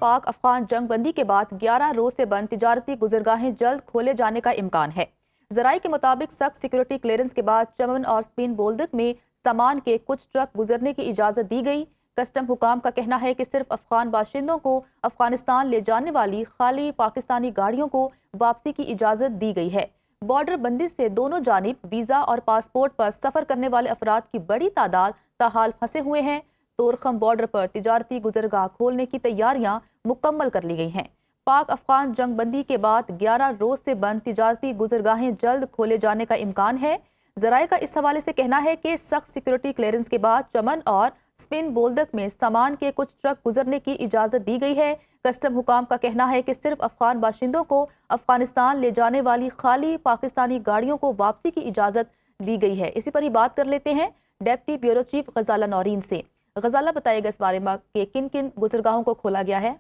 पाक अफगान जंग बंदी के बाद 11 रोज से बंद तिजारती गुजरगाहें जल्द खोले जाने का इम्कान है। जराये के मुताबिक सख्त सिक्योरिटी क्लियरेंस के बाद चमन और स्पिन बोल्दक में सामान के कुछ ट्रक गुजरने की इजाज़त दी गई। कस्टम हुकाम का कहना है कि सिर्फ अफगान बाशिंदों को अफगानिस्तान ले जाने वाली खाली पाकिस्तानी गाड़ियों को वापसी की इजाज़त दी गई है। बॉर्डर बंदिश से दोनों जानिब वीज़ा और पासपोर्ट पर सफ़र करने वाले अफराद की बड़ी तादाद ताहाल फंसे हुए हैं। तोरखम बॉर्डर पर तिजारती गुजरगाह खोलने की तैयारियां मुकम्मल कर ली गई हैं। पाक अफगान जंग बंदी के बाद 11 रोज से बंद तिजारती गुजरगाहें जल्द खोले जाने का इम्कान है। जराये का इस हवाले से कहना है कि सख्त सिक्योरिटी क्लियरेंस के बाद चमन और स्पिन बोल्दक में सामान के कुछ ट्रक गुजरने की इजाज़त दी गई है। कस्टम हुकाम का कहना है कि सिर्फ अफगान बाशिंदों को अफगानिस्तान ले जाने वाली खाली पाकिस्तानी गाड़ियों को वापसी की इजाज़त दी गई है। इसी पर ही बात कर लेते हैं डेप्टी ब्यूरो चीफ गजाला नौरीन से। गजाला, बताइएगा इस बारे में कि किन किन गुजरगाहों को खोला गया है?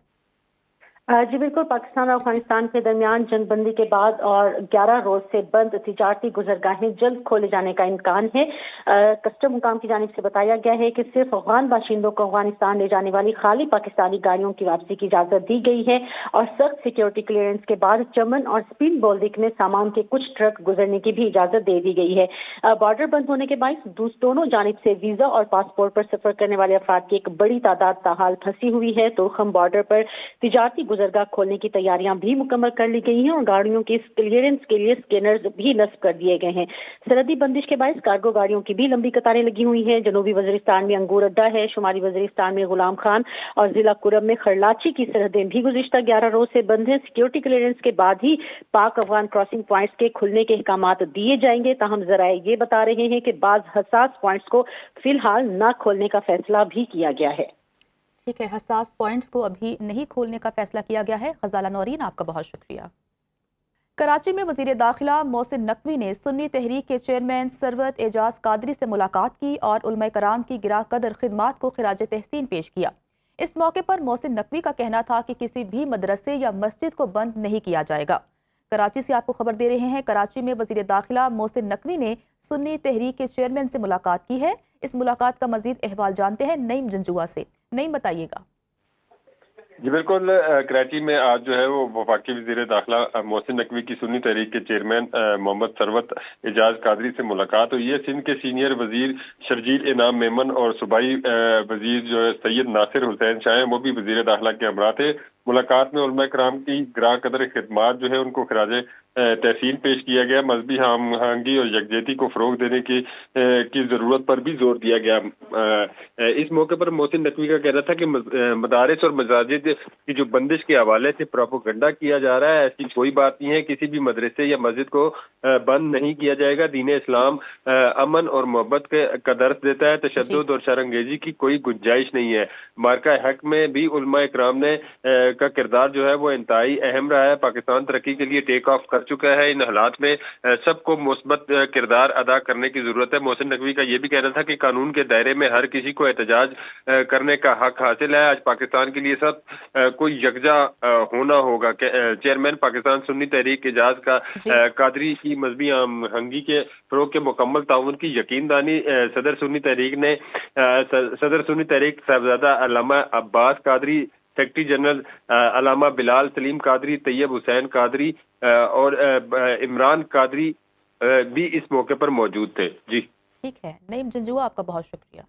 जी बिल्कुल, पाकिस्तान और अफगानिस्तान के दरमियान जंगबंदी के बाद और 11 रोज से बंद तिजारती गुजरगाहें जल्द खोले जाने का इम्कान है। कस्टम हुकाम की जानिब से बताया गया है कि सिर्फ अफगान बाशिंदों को अफगानिस्तान ले जाने वाली खाली पाकिस्तानी गाड़ियों की वापसी की इजाजत दी गई है और सख्त सिक्योरिटी क्लियरेंस के बाद चमन और स्पिन बोल्दिक में सामान के कुछ ट्रक गुजरने की भी इजाजत दे दी गई है। बॉर्डर बंद होने के बाद दोनों जानिब से वीजा और पासपोर्ट पर सफर करने वाले अफराद की एक बड़ी तादाद ताहाल फंसी हुई है। तोरखम बॉर्डर पर तिजारती गुजरगाह खोलने की तैयारियां भी मुकम्मल कर ली गई हैं और गाड़ियों के क्लियरेंस के लिए स्कैनर्स भी नस्ब कर दिए गए हैं। सरहदी बंदिश के बायस कार्गो गाड़ियों की भी लंबी कतारें लगी हुई हैं। जनूबी वजीरिस्तान में अंगूर अड्डा है, शुमाली वजीरिस्तान में गुलाम खान और जिला कुरम में खरलाची की सरहदें भी गुज़िश्ता 11 रोज से बंद हैं। सिक्योरिटी क्लियरेंस के बाद ही पाक अफगान क्रॉसिंग पॉइंट्स के खुलने के अहकामात दिए जाएंगे। ताहम जराये ये बता रहे हैं कि बाज़ हसास पॉइंट्स को फिलहाल न खोलने का फैसला भी किया गया है। ठीक है, हसास पॉइंट्स को अभी नहीं खोलने का फैसला किया गया है। गजाला नौरीन, आपका बहुत शुक्रिया। कराची में वजीर दाखिला मोहसिन नकवी ने सुन्नी तहरीक के चेयरमैन सरवत एजाज कादरी से मुलाकात की और उलमा कराम की गिरा कदर खिदमात को खिराज तहसीन पेश किया। इस मौके पर मोहसिन नकवी का कहना था कि किसी भी मदरसे या मस्जिद को बंद नहीं किया जाएगा। कराची से आपको खबर दे रहे हैं, कराची में वजीर दाखिला मोहसिन नकवी ने सुन्नी तहरीक के चेयरमैन से मुलाकात की है। इस मुलाकात का मजीद अहवाल जानते हैं नईम जंजुआ से। नईम, बताइएगा। जी बिल्कुल, कराची में आज जो है वो वफाकी वज़ीर दाखिला मोहसिन नकवी की सुन्नी तहरीक के चेयरमैन मोहम्मद सरवत एजाज कादरी से मुलाकात हुई है। सिंध के सीनियर वजीर शर्जील इनाम मेमन और सूबाई वजीर जो है सैयद नासिर हुसैन शाह हैं, वो भी वज़ीर दाखिला के हमरा थे। मुलाकात में उलमा कराम की गिरा कदर खिदमात जो है उनको खिराज तहसीन पेश किया गया। मजहबी हमआहंगी और यकजहती को फरोग देने की जरूरत पर भी जोर दिया गया। इस मौके पर मोहसिन नकवी का कहना था कि मदारिस और मसाजिद की जो बंदिश के हवाले से प्रोपोगंडा किया जा रहा है, ऐसी कोई बात नहीं है। किसी भी मदरसे या मस्जिद को बंद नहीं किया जाएगा। दीन इस्लाम अमन और मोहब्बत का दर्स देता है। तशद्दुद और शरंगेजी की कोई गुंजाइश नहीं है। मार्का हक में भी उलमा इकराम ने का किरदार जो है वो इंतहाई अहम रहा है। पाकिस्तान तरक्की के लिए टेक ऑफ कर चुका है। इन हालात में सबको मुस्बत किरदार अदा करने की जरूरत है। मोहसिन नकवी का ये भी कहना था कि कानून के दायरे में हर किसी को एहतजाज करने का हक हासिल है। आज पाकिस्तान के लिए सब कोई यकजा होना होगा। चेयरमैन पाकिस्तान सुन्नी तहरीक एजाज का कादरी की मजहबी हमआहंगी के फरोग के मुकम्मल ताउन की यकीनदानी सदर सुन्नी तहरीक साहबजादा अल्लामा अब्बास कादरी, सेक्रेटरी जनरल अल्लामा बिलाल सलीम कादरी, तैयब हुसैन कादरी और इमरान कादरी भी इस मौके पर मौजूद थे। जी ठीक है, नईम जंजुआ, आपका बहुत शुक्रिया।